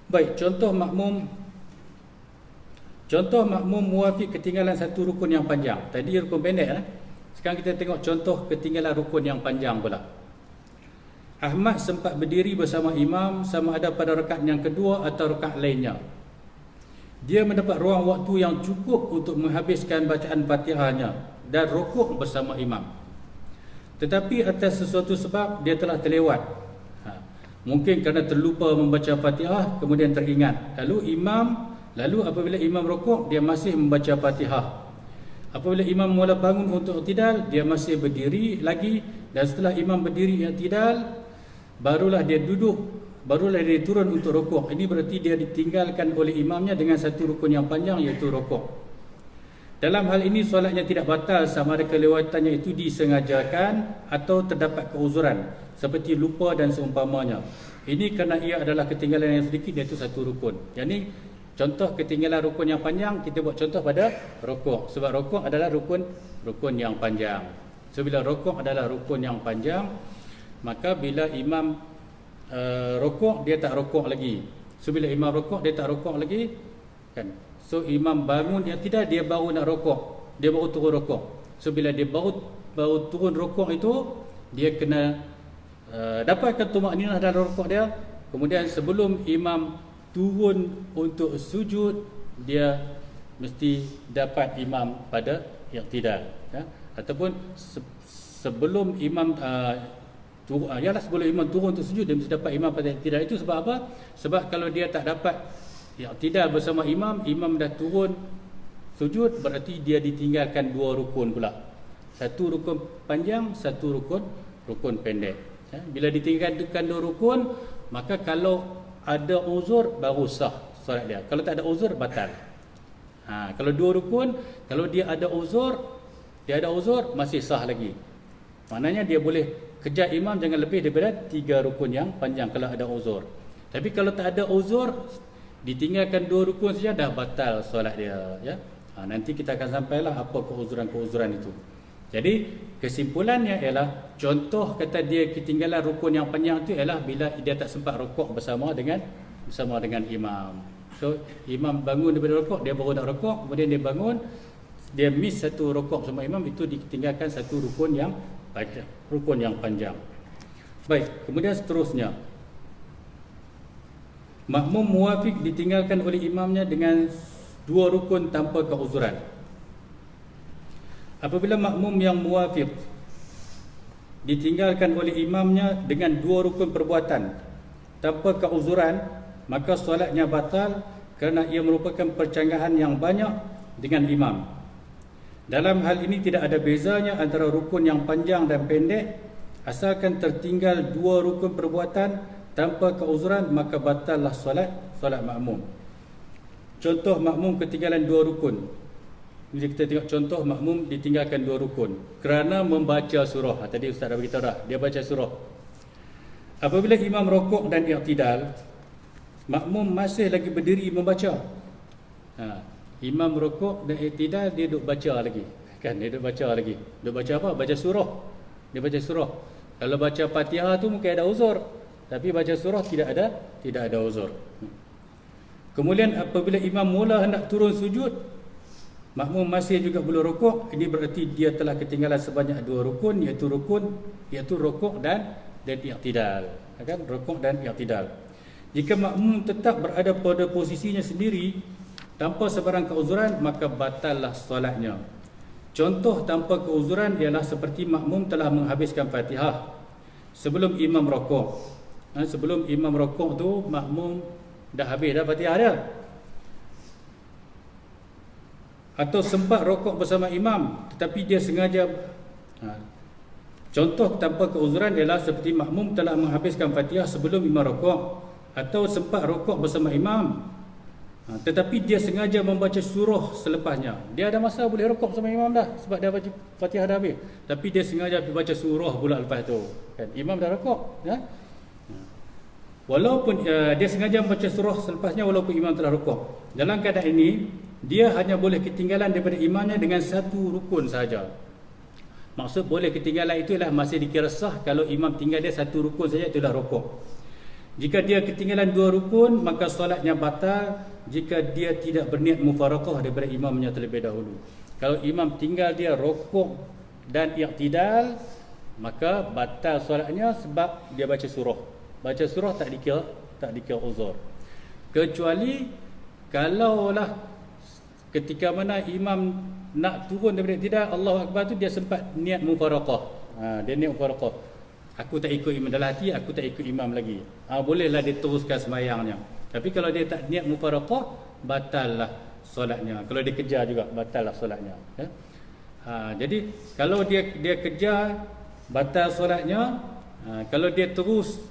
Baik, contoh makmum muafiq ketinggalan satu rukun yang panjang. Tadi rukun pendek. Sekarang kita tengok contoh ketinggalan rukun yang panjang pula. Ahmad sempat berdiri bersama imam sama ada pada rakaat yang kedua atau rakaat lainnya. Dia mendapat ruang waktu yang cukup untuk menghabiskan bacaan Fatihahnya dan rukuk bersama imam. Tetapi atas sesuatu sebab dia telah terlewat. Mungkin kerana terlupa membaca Fatihah, kemudian teringat. Lalu apabila imam rukuk, dia masih membaca Fatihah. Apabila imam mula bangun untuk i'tidal, dia masih berdiri lagi, dan setelah imam berdiri i'tidal, barulah dia turun untuk rukuk. Ini berarti dia ditinggalkan oleh imamnya dengan satu rukun yang panjang, iaitu rukuk. Dalam hal ini solatnya tidak batal sama ada kelewatannya itu disengajakan atau terdapat keuzuran seperti lupa dan seumpamanya. Ini kerana ia adalah ketinggalan yang sedikit, iaitu satu rukun. Jadi contoh ketinggalan rukun yang panjang, kita buat contoh pada rukuk. Sebab rukuk adalah rukun yang panjang. So bila rukuk adalah rukun yang panjang, maka bila imam rukuk, dia tak rukuk lagi. So bila imam rukuk, dia tak rukuk lagi, kan? So imam bangun yang tidak, dia baru nak rukuk, dia baru turun rukuk. So bila dia baru turun rukuk itu, dia kena dapatkan tumakninah dalam rukuk dia. Kemudian sebelum imam turun untuk sujud, dia mesti dapat imam pada i'tidal, ya? Ataupun sebelum imam sebelum imam turun untuk sujud, dia mesti dapat imam pada i'tidal. Itu sebab apa? Sebab kalau dia tak dapat i'tidal bersama imam dah turun sujud, berarti dia ditinggalkan dua rukun pula. Satu rukun panjang, satu rukun pendek, ya? Bila ditinggalkan dua rukun, maka kalau ada uzur baru sah solat dia. Kalau tak ada uzur, batal. Kalau dua rukun, kalau dia ada uzur masih sah lagi. Maknanya dia boleh kejar imam jangan lebih daripada 3 rukun yang panjang kalau ada uzur. Tapi kalau tak ada uzur, ditinggalkan 2 rukun saja dah batal solat dia, ya. Nanti kita akan sampailah apa keuzuran-keuzuran itu. Jadi kesimpulannya ialah, contoh kata dia ketinggalan rukun yang panjang itu ialah bila dia tak sempat rukuk bersama dengan imam. So imam bangun daripada rukuk, dia baru nak rukuk, kemudian dia bangun, dia miss satu rukuk sama imam, itu ditinggalkan satu rukun yang panjang. Baik, kemudian seterusnya, makmum muwafiq ditinggalkan oleh imamnya dengan 2 rukun tanpa keuzuran. Apabila makmum yang muwafiq ditinggalkan oleh imamnya dengan 2 rukun perbuatan tanpa keuzuran, maka solatnya batal kerana ia merupakan percanggahan yang banyak dengan imam. Dalam hal ini tidak ada bezanya antara rukun yang panjang dan pendek, asalkan tertinggal 2 rukun perbuatan tanpa keuzuran, maka batallah solat makmum. Contoh makmum ketinggalan 2 rukun. Jadi kita tengok contoh makmum ditinggalkan 2 rukun kerana membaca surah. Tadi Ustaz dah beritahu dah, dia baca surah. Apabila imam rukuk dan i'tidal, makmum masih lagi berdiri membaca. Imam rukuk dan i'tidal, dia duduk baca lagi. Kan, dia duduk baca lagi. Duduk baca apa? Baca surah. Dia baca surah. Kalau baca Fatihah tu mungkin ada uzur, tapi baca surah tidak ada uzur. Kemudian apabila imam mula hendak turun sujud, makmum masih juga belum rukuk, ini berarti dia telah ketinggalan sebanyak 2 rukun, iaitu rukuk dan i'tidal. Kan, rukuk dan i'tidal. Jika makmum tetap berada pada posisinya sendiri tanpa sebarang keuzuran, maka batallah solatnya. Contoh tanpa keuzuran ialah seperti makmum telah menghabiskan Fatihah sebelum imam rukuk. Sebelum imam rukuk tu makmum dah habis dah Fatihah dia, atau sempat rukuk bersama imam tetapi dia sengaja. Contoh tanpa keuzuran ialah seperti makmum telah menghabiskan Fatihah sebelum imam rukuk, atau sempat rukuk bersama imam tetapi dia sengaja membaca surah selepasnya. Dia ada masa boleh rukuk bersama imam dah sebab dia baca Fatihah dah habis, tapi dia sengaja baca surah pula lepas tu. Kan, imam dah rukuk, ya? Walaupun dia sengaja membaca surah selepasnya walaupun imam telah rukuk. Dalam keadaan ini, dia hanya boleh ketinggalan daripada imamnya dengan 1 rukun saja. Maksud boleh ketinggalan itu ialah masih dikira sah kalau imam tinggal dia 1 rukun saja, itulah rukuk. Jika dia ketinggalan 2 rukun, maka solatnya batal jika dia tidak berniat mufaraqah daripada imamnya terlebih dahulu. Kalau imam tinggal dia rukuk dan i'tidal, maka batal solatnya sebab dia baca surah. Baca surah tak dikira uzur. Kecuali kalaulah ketika mana imam nak turun daripada i'tidal, Allahu Akbar tu dia sempat niat mufaraqah. Dia niat mufaraqah. Aku tak ikut imam, dalam hati aku tak ikut imam lagi. Bolehlah dia teruskan sembahyangnya. Tapi kalau dia tak niat mufaraqah, batallah solatnya. Kalau dia kejar juga, batallah solatnya. Ya? Jadi kalau dia kejar, batal solatnya. Kalau dia terus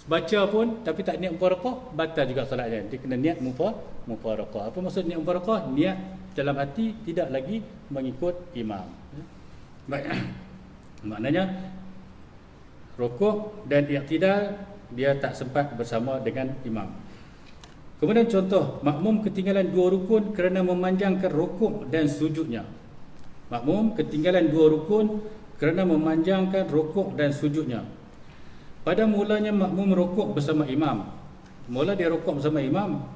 baca pun tapi tak niat mufaraqah, batal juga solatnya. Dia kena niat mufaraqah. Apa maksud niat mufaraqah? Niat dalam hati tidak lagi mengikut imam. Baik. Maknanya rukuk dan i'tidal dia tak sempat bersama dengan imam. Kemudian contoh, makmum ketinggalan 2 rukun kerana memanjangkan rukuk dan sujudnya. Makmum ketinggalan 2 rukun kerana memanjangkan rukuk dan sujudnya. Pada mulanya makmum rukuk bersama imam. Mula dia rukuk bersama imam.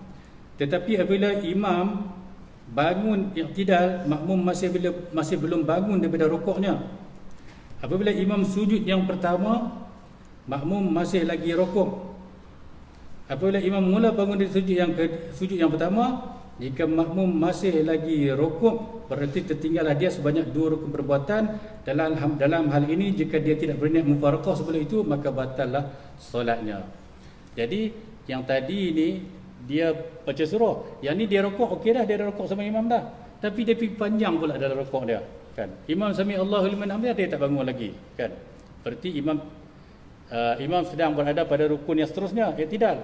Tetapi apabila imam bangun i'tidal, makmum masih belum bangun daripada rukuknya. Apabila imam sujud yang pertama, makmum masih lagi rukuk. Apabila imam mula bangun dari sujud yang pertama, jika makmum masih lagi rukuk, berarti tertinggallah dia sebanyak 2 rukun perbuatan. Dalam hal ini, jika dia tidak berniat mufaraqah sebelum itu, maka batallah solatnya. Jadi yang tadi ini dia baca surah, yang ni dia rukuk, okey dah, dia dah rukuk sama imam dah, tapi dia pergi panjang pula dalam rukuk dia. Kan, imam sami Allahu liman hamidah, dia tak bangun lagi. Kan, berarti imam sedang berada pada rukun yang seterusnya, i'tidal.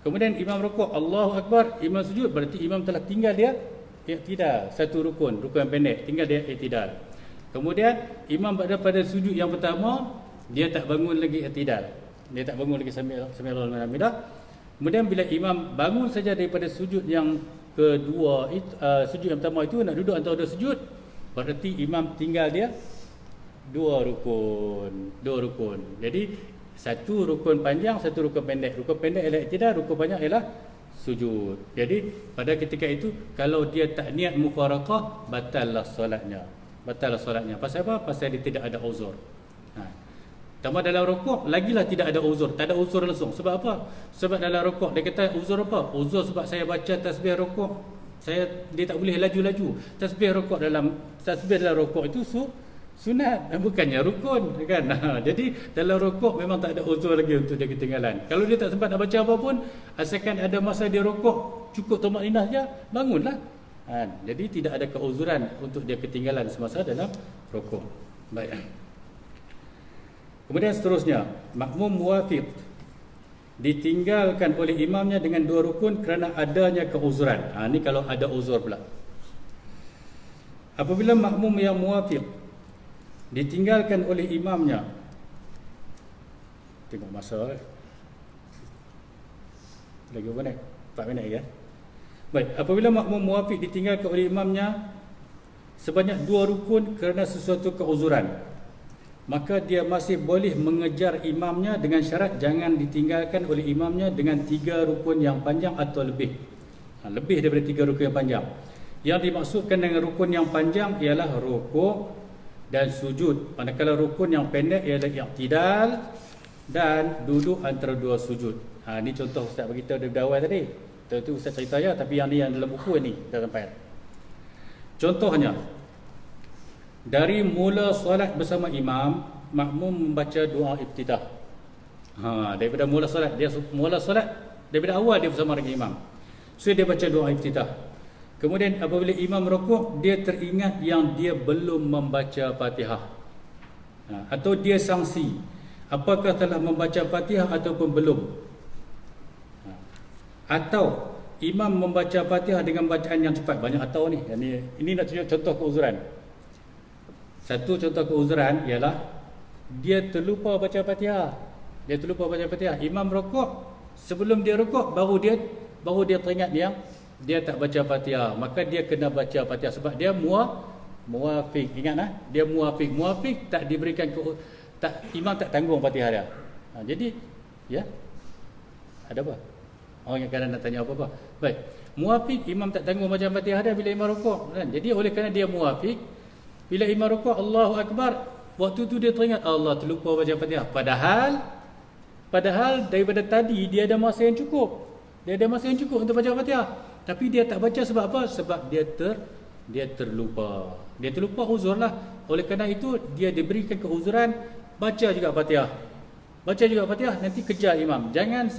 Kemudian imam rukuk, Allahu Akbar, imam sujud, berarti imam telah tinggal dia i'tidal, 1 rukun yang pendek, tinggal dia i'tidal. Kemudian imam berada pada sujud yang pertama, dia tak bangun lagi i'tidal. Dia tak bangun lagi sami'allahu liman hamidah. Kemudian bila imam bangun saja daripada sujud yang kedua, sujud yang pertama itu nak duduk antara dua sujud, berarti imam tinggal dia dua rukun. Jadi satu rukun panjang, satu rukun pendek. Rukun pendek ialah i'tidal, rukun panjang ialah sujud. Jadi pada ketika itu kalau dia tak niat mufaraqah, batallah solatnya. Pasal apa? Pasal dia tidak ada uzur. Tambah dalam rukuk lagilah tidak ada uzur. Tak ada uzur langsung. Sebab apa? Sebab dalam rukuk dia kata uzur apa? Uzur sebab saya baca tasbih rukuk, dia tak boleh laju-laju. Tasbih dalam rukuk itu sunat, bukannya rukun, kan? Jadi dalam rukuk memang tak ada uzur lagi untuk dia ketinggalan. Kalau dia tak sempat nak baca apa pun, asalkan ada masa dia rukuk cukup tumakninah saja, bangunlah. Jadi tidak ada keuzuran untuk dia ketinggalan semasa dalam rukuk. Baik. Kemudian seterusnya, makmum muwafiq ditinggalkan oleh imamnya dengan dua rukun kerana adanya keuzuran. Ini kalau ada uzur pula. Apabila makmum yang muwafiq ditinggalkan oleh imamnya, tengok masa lagi berapa minit? 4 minit ya. Baik, apabila makmum muwafiq ditinggalkan oleh imamnya sebanyak dua rukun kerana sesuatu keuzuran, maka dia masih boleh mengejar imamnya dengan syarat jangan ditinggalkan oleh imamnya dengan 3 rukun yang panjang atau lebih. Lebih daripada 3 rukun yang panjang. Yang dimaksudkan dengan rukun yang panjang ialah rukuk dan sujud. Manakala rukun yang pendek ialah i'tidal dan duduk antara dua sujud. Ini contoh Ustaz beritahu dari awal tadi. Itu Ustaz cerita ya, tapi yang ni yang dalam buku ni dah sampai. Contohnya, dari mula solat bersama imam, makmum membaca doa iftitah. Daripada mula solat, daripada awal dia bersama dengan imam. So dia baca doa iftitah. Kemudian apabila imam rukuk, dia teringat yang dia belum membaca Fatihah. Atau dia sangsi apakah telah membaca Fatihah ataupun belum. Atau imam membaca Fatihah dengan bacaan yang cepat. Banyak atau ni. Ini nak tunjuk contoh keuzuran. Satu contoh keuzuran ialah dia terlupa baca Fatihah. Imam rukuk, sebelum dia rukuk baru dia teringat yang dia tak baca Fatihah. Maka dia kena baca Fatihah sebab dia muwafiq. Ingatlah, dia muwafiq. Muwafiq tak diberikan imam tak tanggung Fatihah dia. Jadi ya. Ada apa? Orang yang kadang nak tanya apa-apa. Baik. Muwafiq, imam tak tanggung baca Fatihah dia bila imam rukuk, kan? Jadi oleh kerana dia muwafiq, bila imam rukuk Allahu Akbar, waktu tu dia teringat Allah terlupa baca Fatihah. Padahal daripada tadi dia ada masa yang cukup. Untuk baca Fatihah. Tapi dia tak baca sebab apa? Sebab dia terlupa. Dia terlupa, uzurlah. Oleh kerana itu dia diberikan keuzuran, baca juga Fatihah. Nanti kejar imam. Jangan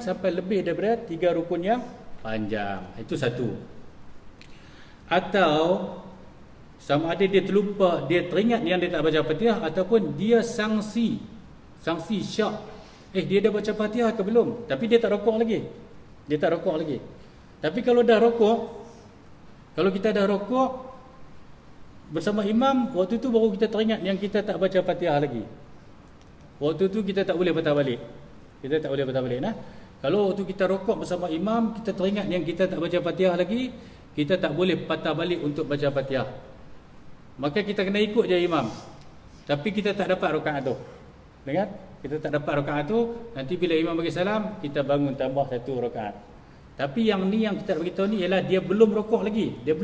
sampai lebih daripada 3 rukun yang panjang. Itu satu. Atau sama ada dia terlupa, dia teringat yang dia tak baca Fatihah, ataupun dia sangsi syak. Dia dah baca Fatihah ke belum? Tapi dia tak rukuk lagi. Tapi kalau kita dah rukuk bersama imam, waktu tu baru kita teringat yang kita tak baca Fatihah lagi. Waktu tu kita tak boleh patah balik. Kalau waktu kita rukuk bersama imam, kita teringat yang kita tak baca Fatihah lagi, kita tak boleh patah balik untuk baca Fatihah. Maka kita kena ikut je imam. Tapi kita tak dapat rakaat tu. Dengar? Kita tak dapat rakaat tu, nanti bila imam bagi salam, kita bangun tambah 1 rakaat. Tapi yang kita beritahu ni ialah dia belum rukuk lagi. Dia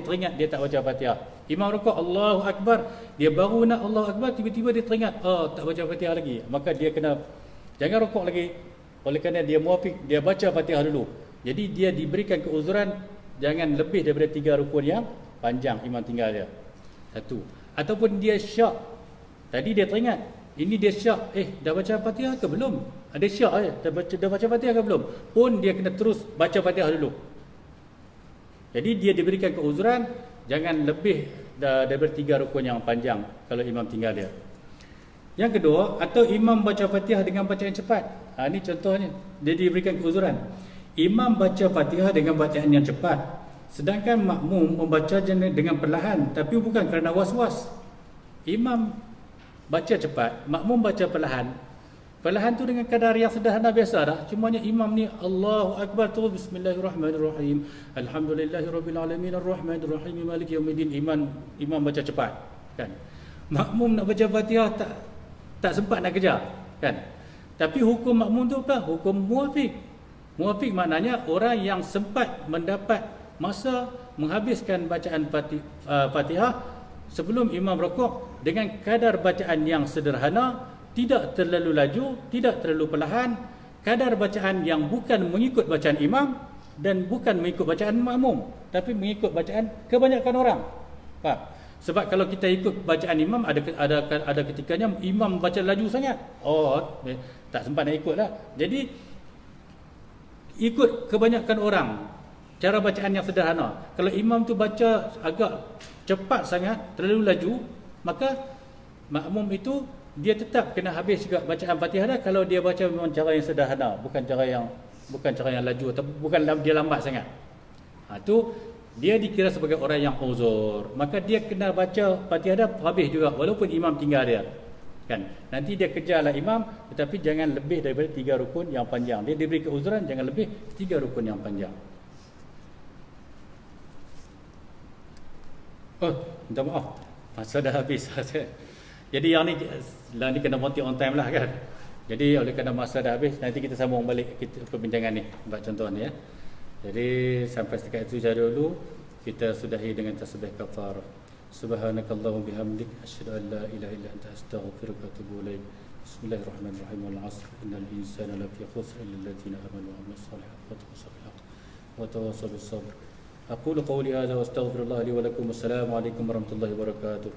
teringat dia tak baca Fatihah. Imam rukuk Allahu Akbar, dia baru nak Allahu Akbar, tiba-tiba dia teringat, tak baca Fatihah lagi. Maka dia jangan rukuk lagi. Oleh kerana dia muwafiq, dia baca Fatihah dulu. Jadi dia diberikan keuzuran jangan lebih daripada 3 rukun yang panjang imam tinggal dia. Satu. Ataupun dia syak. Tadi dia teringat, ini dia syak, dah baca Fatihah ke belum? Ada syak dah baca Fatihah ke belum? Pun dia kena terus baca Fatihah dulu. Jadi dia diberikan keuzuran jangan lebih daripada 3 rukun yang panjang kalau imam tinggal dia. Yang kedua, atau imam baca Fatihah dengan bacaan cepat. Ini contohnya, dia diberikan keuzuran. Imam baca Fatihah dengan bacaan yang cepat, sedangkan makmum membaca dengan perlahan, tapi bukan kerana was-was. Imam baca cepat, makmum baca perlahan. Perlahan tu dengan kadar yang sederhana biasa dah. Cumanya imam ni Allahu Akbar tu bismillahirrahmanirrahim. Alhamdulillahirabbil alamin arrahmanirrahim maliki yaumiddin. Imam baca cepat, kan. Makmum nak baca Fatihah tak sempat nak kejar, kan. Tapi hukum makmum tu apa? Hukum muwafiq. Muwafiq maknanya orang yang sempat mendapat masa menghabiskan bacaan Fatihah sebelum imam rukuk dengan kadar bacaan yang sederhana, tidak terlalu laju, tidak terlalu perlahan, kadar bacaan yang bukan mengikut bacaan imam dan bukan mengikut bacaan makmum, tapi mengikut bacaan kebanyakan orang. Faham? Sebab kalau kita ikut bacaan imam, ada ketikanya imam baca laju sangat. Tak sempat nak ikut lah. Jadi ikut kebanyakan orang, cara bacaan yang sederhana. Kalau imam tu baca agak cepat sangat, terlalu laju, maka makmum itu dia tetap kena habis juga bacaan Fatihah dah, kalau dia baca memang cara yang sederhana, bukan cara yang laju atau bukan dia lambat sangat. Tu dia dikira sebagai orang yang uzur, maka dia kena baca Fatihah dah habis juga walaupun imam tinggal dia. Kan? Nanti dia kejarlah imam, tetapi jangan lebih daripada 3 rukun yang panjang. Dia diberi keuzuran jangan lebih 3 rukun yang panjang. Minta maaf, masa dah habis. Jadi yang ni kena monty on time lah, kan. Jadi oleh kerana masa dah habis, nanti kita sambung balik perbincangan ni, buat contoh ni, ya. Jadi sampai setakat itu saja dulu. Kita sudahi dengan tasbih kafarah. Subhanakallahumma bihamdik asyhadu an la ilaha illa anta astaghfiruka wa atubu ilaik. Bismillahirrahmanirrahim. Wal 'asr innal insana lafi khusr illa alladziina amanu wa 'amilus solihati wa tawassaw bil haqqi wa tawassaw bis sabr. Aqulu qawli hadha wa astaghfirullah li wa lakum. Assalamu alaikum warahmatullahi wabarakatuh.